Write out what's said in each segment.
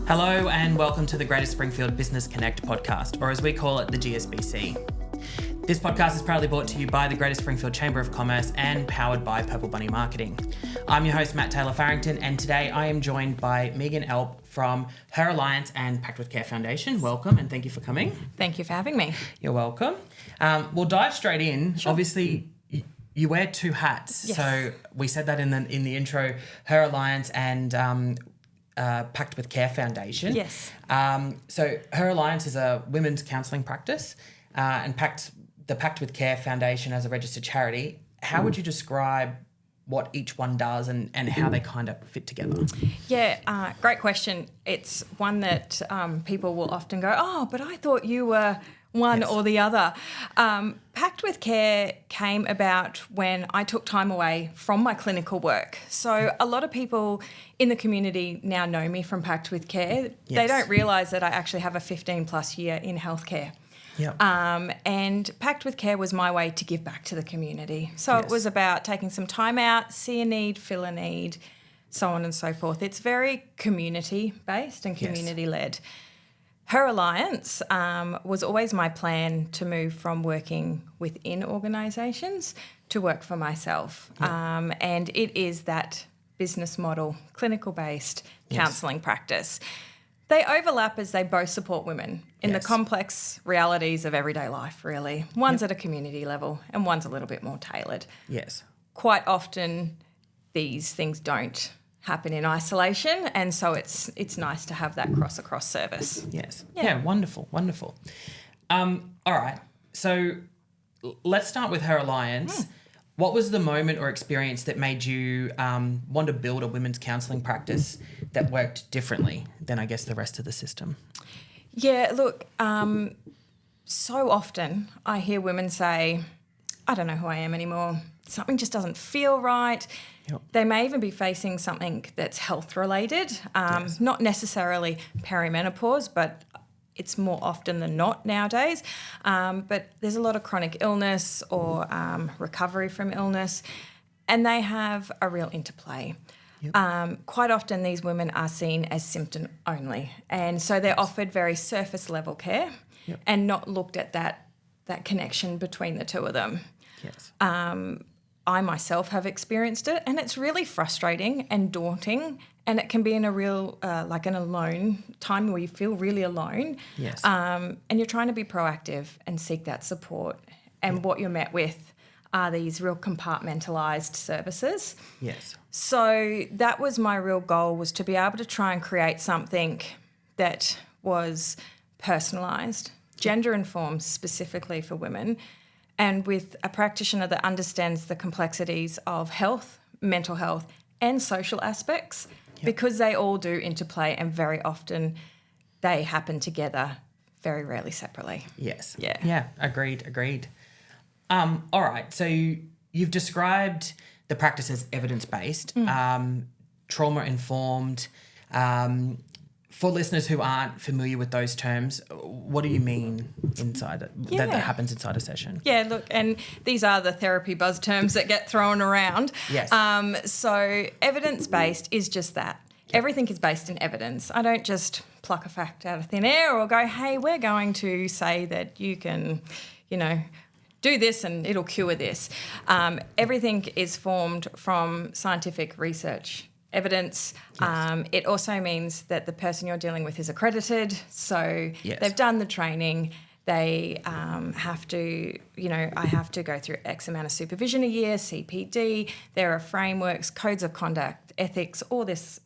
Hello and welcome to the Greater Springfield Business Connect podcast, or as we call it, the GSBC. This podcast is proudly brought to you by the Greater Springfield Chamber of Commerce and powered by Purple Bunny Marketing. I'm your host, Matt Taylor Farrington, and today I am joined by Megan Alpe from Her Alliance and Pact with Care Foundation. Welcome and thank you for coming. Thank you for having me. You're welcome. We'll dive straight in. Sure. Obviously, you wear two hats. Yes. So we said that in the intro, Her Alliance and Pact with Care Foundation. Yes. So Her Alliance is a women's counselling practice and the Pact with Care Foundation as a registered charity. How would you describe what each one does and how they kind of fit together? Yeah, great question. It's one that people will often go, oh, but I thought you were one or the other. Pact with Care came about when I took time away from my clinical work. So a lot of people in the community now know me from Pact with Care. Yes. They don't realise that I actually have a 15 plus year in healthcare. Yep. And Pact with Care was my way to give back to the community. So It was about taking some time out, see a need, fill a need, so on and so forth. It's very community-based and community-led. Her Alliance was always my plan to move from working within organisations to work for myself. Yep. And it is that business model, clinical-based counselling practice. They overlap as they both support women in the complex realities of everyday life, really. One's at a community level and one's a little bit more tailored. Yes. Quite Quite often these things don't happen in isolation, and so it's nice to have that across service. Yes. Yeah, wonderful. All right. So let's start with Her Alliance. What was the moment or experience that made you want to build a women's counselling practice that worked differently than, I guess, the rest of the system? Yeah, look, so often I hear women say, I don't know who I am anymore. Something just doesn't feel right. Yep. They may even be facing something that's health related, not necessarily perimenopause, but it's more often than not nowadays. But there's a lot of chronic illness or recovery from illness, and they have a real interplay. Yep. Quite often these women are seen as symptom only, and so they're offered very surface level care and not looked at that connection between the two of them. Yes. I myself have experienced it, and it's really frustrating and daunting, and it can be in a real, like an alone time where you feel really alone. Yes. And you're trying to be proactive and seek that support, and what you're met with are these real compartmentalised services. Yes. So that was my real goal, was to be able to try and create something that was personalised, gender-informed specifically for women, and with a practitioner that understands the complexities of health, mental health, and social aspects, because they all do interplay, and very often they happen together, very rarely separately. Yes. Yeah. Yeah, agreed. All right, so you've described the practice as evidence-based, trauma-informed. For listeners who aren't familiar with those terms, what do you mean that happens inside a session? Yeah, look, and these are the therapy buzz terms that get thrown around. Yes. So evidence-based is just that. Yep. Everything is based in evidence. I don't just pluck a fact out of thin air or go, hey, we're going to say that you can, do this and it'll cure this. Everything is formed from scientific research. Evidence. Yes. It also means that the person you're dealing with is accredited, so they've done the training. They have to, I have to go through X amount of supervision a year, CPD. There are frameworks, codes of conduct, ethics, all this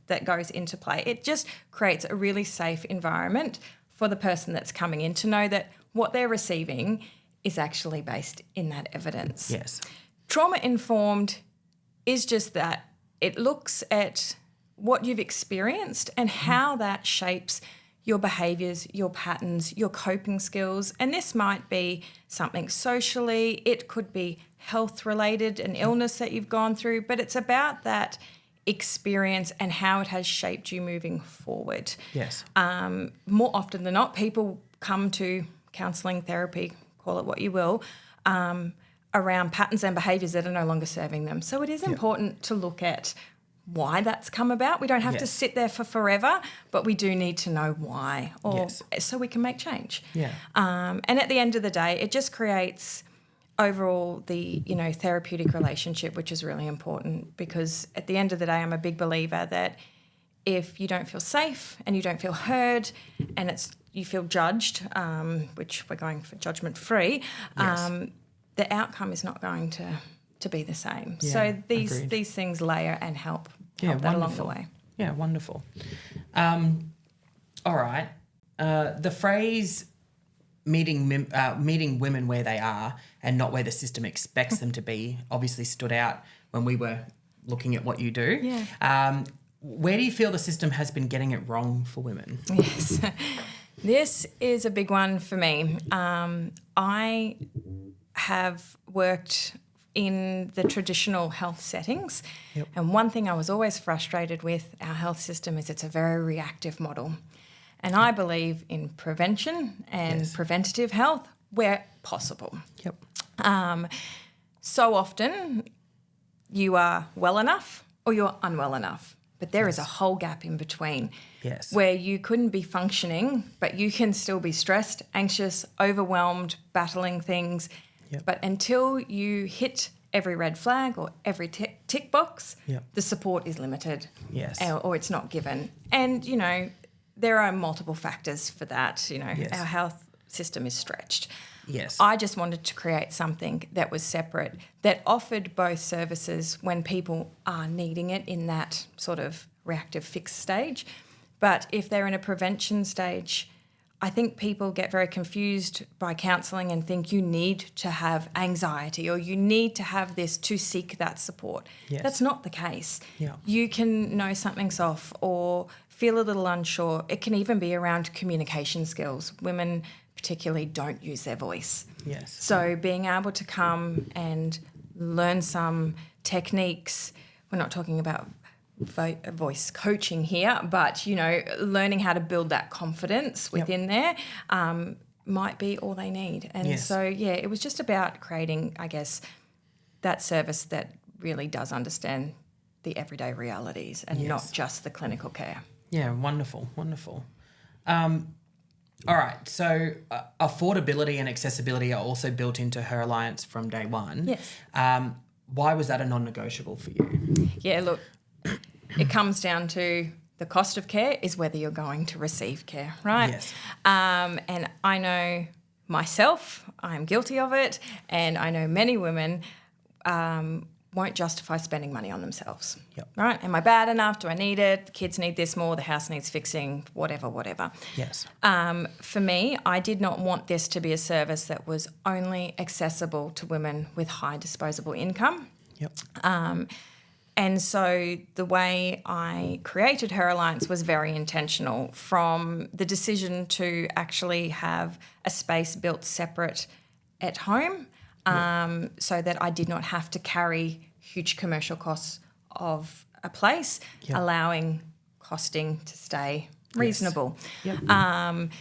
that goes into play. It just creates a really safe environment for the person that's coming in to know that what they're receiving is actually based in that evidence. Yes. Trauma-informed is just that. It looks at what you've experienced and how that shapes your behaviours, your patterns, your coping skills. And this might be something socially, it could be health-related, an illness that you've gone through, but it's about that experience and how it has shaped you moving forward. Yes. More often than not, people come to counselling, therapy, call it what you will, around patterns and behaviours that are no longer serving them. So it is important to look at why that's come about. We don't have to Yes. sit there for forever, but we do need to know why, or so we can make change. Yeah. And at the end of the day, it just creates overall the, therapeutic relationship, which is really important, because at the end of the day, I'm a big believer that if you don't feel safe and you don't feel heard and you feel judged, which we're going for judgment-free, the outcome is not going to be the same. Yeah, so these agreed. things layer and help that wonderful. along the way. Yeah, wonderful. All right. The phrase meeting women where they are and not where the system expects them to be obviously stood out when we were looking at what you do. Yeah. Where do you feel the system has been getting it wrong for women? Yes. This is a big one for me. I have worked in the traditional health settings. Yep. And one thing I was always frustrated with our health system is it's a very reactive model. And I believe in prevention and preventative health where possible. Yep. So often you are well enough or you're unwell enough. But there is a whole gap in between where you couldn't be functioning, but you can still be stressed, anxious, overwhelmed, battling things. Yep. But until you hit every red flag or every tick box, the support is limited or it's not given. And, there are multiple factors for that. Our health system is stretched. Yes. I just wanted to create something that was separate, that offered both services when people are needing it in that sort of reactive fixed stage. But if they're in a prevention stage, I think people get very confused by counselling and think you need to have anxiety or you need to have this to seek that support. Yes. That's not the case. Yeah. You can know something's off or feel a little unsure. It can even be around communication skills. Women particularly don't use their voice. Yes. So being able to come and learn some techniques, we're not talking about voice coaching here, but, learning how to build that confidence within there might be all they need. And so, it was just about creating, I guess, that service that really does understand the everyday realities and not just the clinical care. Yeah, wonderful. All right, so affordability and accessibility are also built into Her Alliance from day one. Yes. Why was that a non-negotiable for you? Yeah, look, it comes down to the cost of care is whether you're going to receive care, right? Yes. And I know myself, I'm guilty of it, and I know many women won't justify spending money on themselves. Yep. Right? Am I bad enough? Do I need it? The kids need this more, the house needs fixing, whatever. Yes. For me, I did not want this to be a service that was only accessible to women with high disposable income. Yep. And so the way I created Her Alliance was very intentional, from the decision to actually have a space built separate at home, so that I did not have to carry huge commercial costs of a place, allowing costing to stay reasonable. Yep.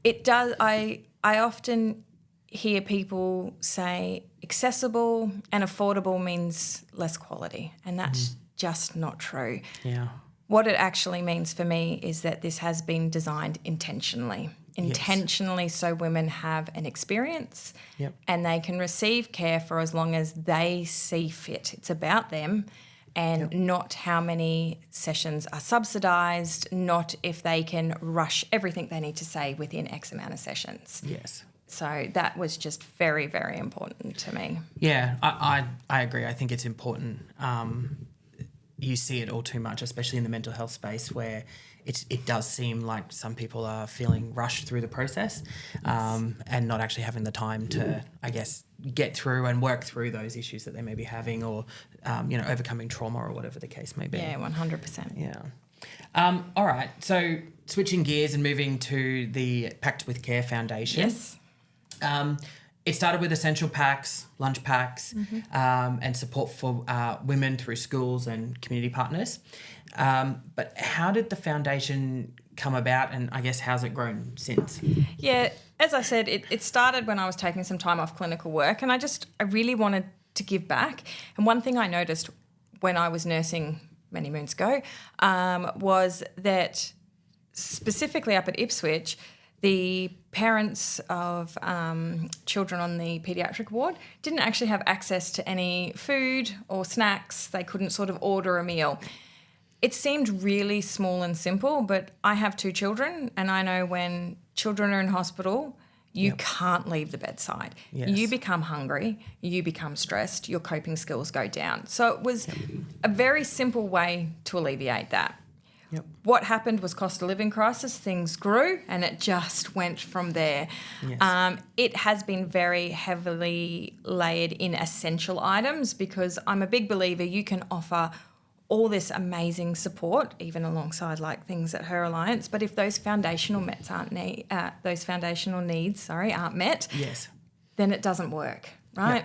It does. I often hear people say accessible and affordable means less quality, and that's just not true. Yeah. What it actually means for me is that this has been designed intentionally so women have an experience and they can receive care for as long as they see fit. It's about them and not how many sessions are subsidised, not if they can rush everything they need to say within X amount of sessions. Yes. So that was just very, very important to me. Yeah, I agree. I think it's important. You see it all too much, especially in the mental health space, where it does seem like some people are feeling rushed through the process and not actually having the time to, I guess, get through and work through those issues that they may be having, or, overcoming trauma or whatever the case may be. Yeah, 100%. Yeah. All right. So switching gears and moving to the Pact with Care Foundation. Yes. It started with essential packs, lunch packs, and support for women through schools and community partners. But how did the foundation come about, and I guess how's it grown since? Yeah, as I said, it started when I was taking some time off clinical work, and I really wanted to give back. And one thing I noticed when I was nursing many moons ago, was that specifically up at Ipswich, the parents of children on the paediatric ward didn't actually have access to any food or snacks. They couldn't sort of order a meal. It seemed really small and simple, but I have 2 children, and I know when children are in hospital, you can't leave the bedside. Yes. You become hungry, you become stressed, your coping skills go down. So it was a very simple way to alleviate that. Yep. What happened was cost of living crisis. Things grew and it just went from there. Yes. It has been very heavily layered in essential items because I'm a big believer you can offer all this amazing support, even alongside like things at Her Alliance. But if those foundational needs aren't met, Yes. then it doesn't work, right?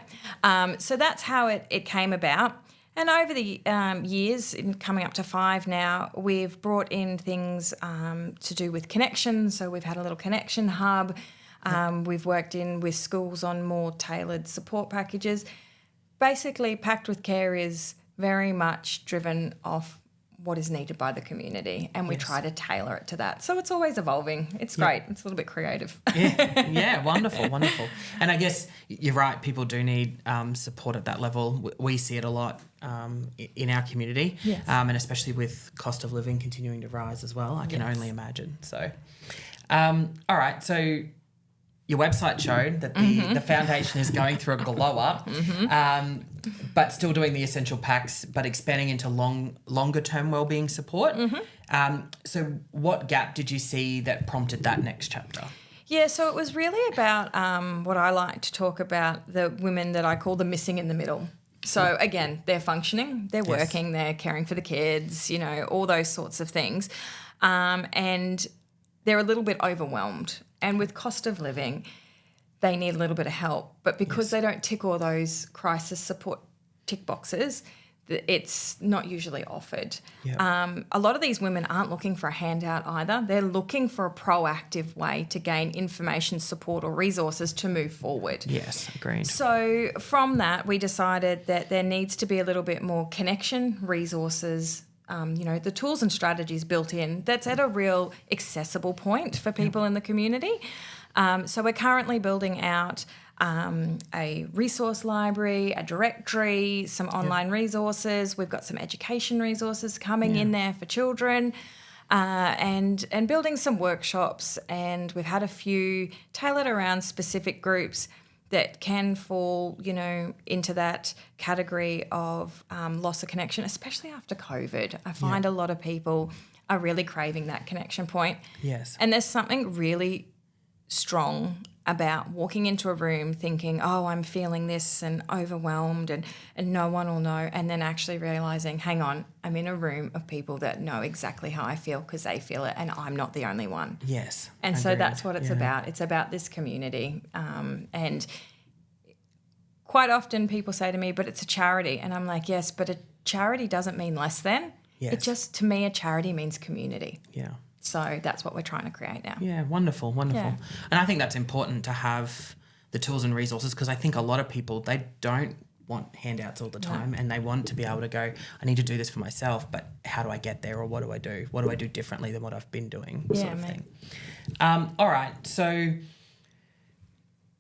So that's how it came about. And over the years, coming up to 5 now, we've brought in things to do with connections. So we've had a little connection hub. We've worked in with schools on more tailored support packages. Basically, Packed with Care is very much driven off what is needed by the community, and we try to tailor it to that. So it's always evolving. It's great. It's a little bit creative. Wonderful. And I guess you're right, people do need support at that level. We see it a lot in our community, and especially with cost of living continuing to rise as well. I can only imagine. So, all right, so your website showed that the foundation is going through a glow up, but still doing the essential packs, but expanding into longer term wellbeing support. So what gap did you see that prompted that next chapter? Yeah, so it was really about what I like to talk about, the women that I call the missing in the middle. So again, they're functioning, they're working, they're caring for the kids, you know, all those sorts of things. And they're a little bit overwhelmed. And with cost of living, they need a little bit of help. But because they don't tick all those crisis support tick boxes, it's not usually offered. A lot of these women aren't looking for a handout either. They're looking for a proactive way to gain information, support or resources to move forward. Yes, agreed. So from that, we decided that there needs to be a little bit more connection, resources, the tools and strategies built in that's at a real accessible point for people in the community. So we're currently building out a resource library, a directory, some online resources. We've got some education resources coming in there for children, and building some workshops. And we've had a few tailored around specific groups that can fall, into that category of loss of connection, especially after COVID. I find a lot of people are really craving that connection point. Yes. And there's something really strong about walking into a room thinking, oh, I'm feeling this and overwhelmed and no one will know, and then actually realising, hang on, I'm in a room of people that know exactly how I feel because they feel it and I'm not the only one. Yes. And so that's what it's about. It's about this community. And quite often people say to me, but it's a charity. And I'm like, yes, but a charity doesn't mean less than. Yes. It just, to me, a charity means community. Yeah. So that's what we're trying to create now. Yeah, wonderful. Yeah. And I think that's important to have the tools and resources, because I think a lot of people, they don't want handouts all the time and they want to be able to go, I need to do this for myself, but how do I get there, or what do I do? What do I do differently than what I've been doing, sort of thing. All right, so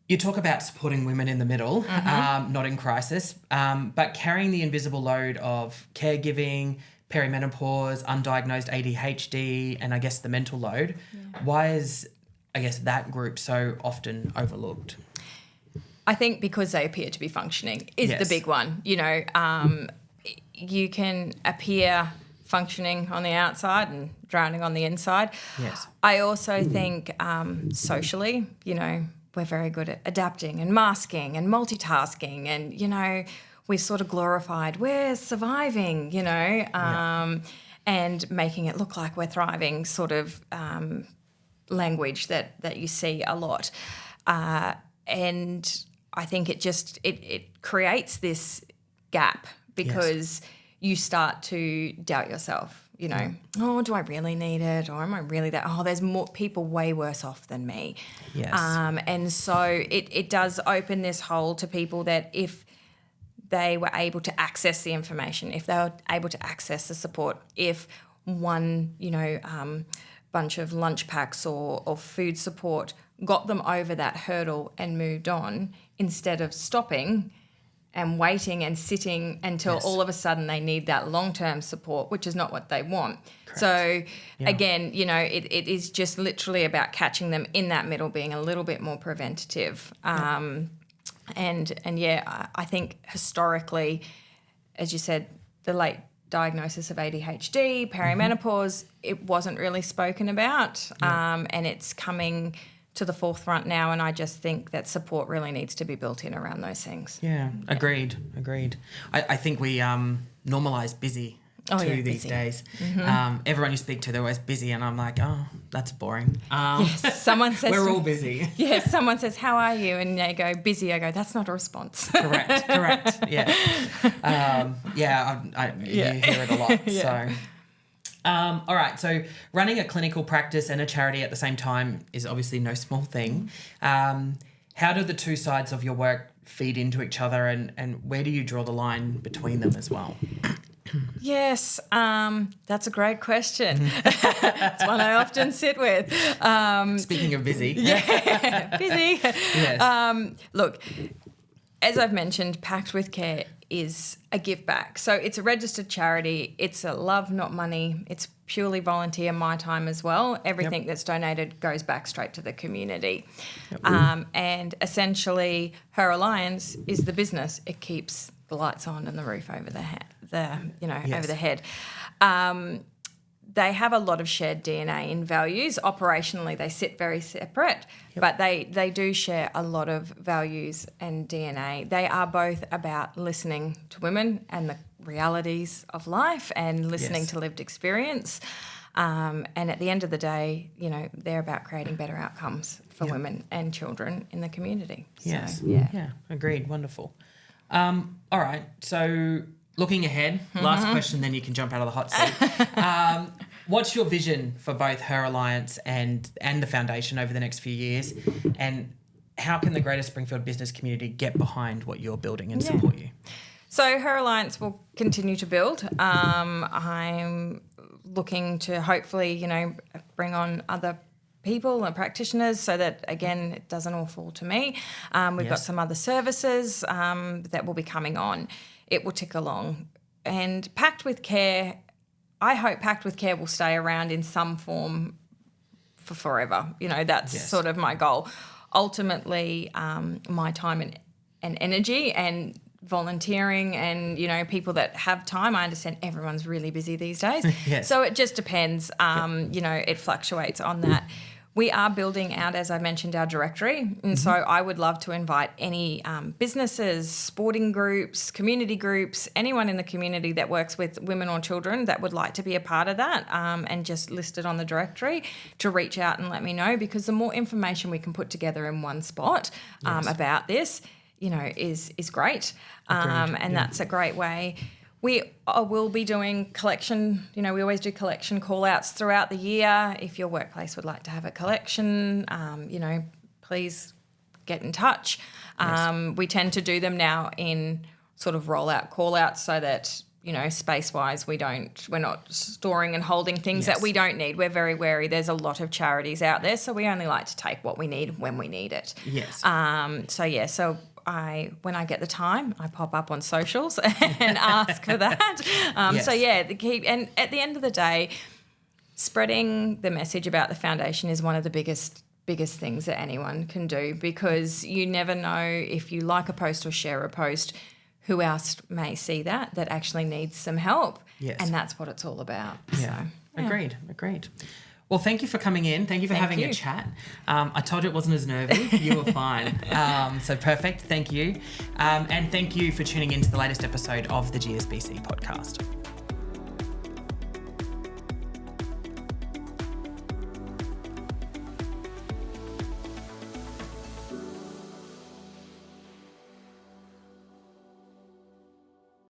you talk about supporting women in the middle, not in crisis, but carrying the invisible load of caregiving, perimenopause, undiagnosed ADHD, and I guess the mental load. Why is, I guess, that group so often overlooked? I think because they appear to be functioning is the big one. You can appear functioning on the outside and drowning on the inside. Yes. I also think socially, we're very good at adapting and masking and multitasking, and, we've sort of glorified, we're surviving, and making it look like we're thriving, sort of language that you see a lot. And I think it creates this gap because you start to doubt yourself, oh, do I really need it? Or am I really that? Oh, there's more people way worse off than me. Yes. And so it does open this hole to people that if they were able to access the information, if they were able to access the support, if one, bunch of lunch packs or food support got them over that hurdle and moved on, instead of stopping and waiting and sitting until all of a sudden they need that long-term support, which is not what they want. Correct. So again, it is just literally about catching them in that middle, being a little bit more preventative. I think historically, as you said, the late diagnosis of ADHD, perimenopause, it wasn't really spoken about, and it's coming to the forefront now, and I just think that support really needs to be built in around those things. Yeah, agreed. I think we normalise busy these days. Mm-hmm. Everyone you speak to, they're always busy, and I'm like, oh, that's boring. Yes, someone says we're all busy. Yes, someone says, how are you? And they go, busy. I go, that's not a response. Correct. Yeah. You hear it a lot. Yeah. So. All right, so running a clinical practice and a charity at the same time is obviously no small thing. How do the two sides of your work feed into each other, and where do you draw the line between them as well? Yes, that's a great question. It's one I often sit with. Speaking of busy. Yeah, busy. Yes. Look, as I've mentioned, Pact with Care is a give back. So it's a registered charity. It's a love, not money. It's purely volunteer, my time as well. Everything that's donated goes back straight to the community. And essentially, Her Alliance is the business. It keeps the lights on and the roof over over the head. They have a lot of shared DNA in values. Operationally, they sit very separate, but they do share a lot of values and DNA. They are both about listening to women and the realities of life and listening to lived experience. And at the end of the day, they're about creating better outcomes for women and children in the community. Yes. So, yeah. Agreed. Wonderful. All right. So looking ahead, last question, then you can jump out of the hot seat. What's your vision for both Her Alliance and the foundation over the next few years? And how can the Greater Springfield business community get behind what you're building and support you? So Her Alliance will continue to build. I'm looking to hopefully, bring on other people and practitioners so that, again, it doesn't all fall to me. We've got some other services that will be coming on. It will tick along. And Pact with Care, I hope Pact with Care will stay around in some form for forever. That's sort of my goal. Ultimately, my time and energy and volunteering and, people that have time. I understand everyone's really busy these days. So it just depends. It fluctuates on that. We are building out, as I mentioned, our directory. And so I would love to invite any businesses, sporting groups, community groups, anyone in the community that works with women or children that would like to be a part of that and just list it on the directory to reach out and let me know, because the more information we can put together in one spot about this, is great. And that's a great way. We will be doing collection. We always do collection call-outs throughout the year. If your workplace would like to have a collection, please get in touch. We tend to do them now in sort of rollout call-outs so that, space-wise, we're not storing and holding things that we don't need. We're very wary. There's a lot of charities out there, so we only like to take what we need when we need it. Yes. When I get the time, I pop up on socials and ask for that. And at the end of the day, spreading the message about the foundation is one of the biggest things that anyone can do, because you never know if you like a post or share a post, who else may see that actually needs some help. Yes. And that's what it's all about. Yeah. So, Agreed. Well, thank you for coming in. Thank you for having a chat. I told you it wasn't as nervy. You were fine. So perfect. Thank you. And thank you for tuning into the latest episode of the GSBC podcast.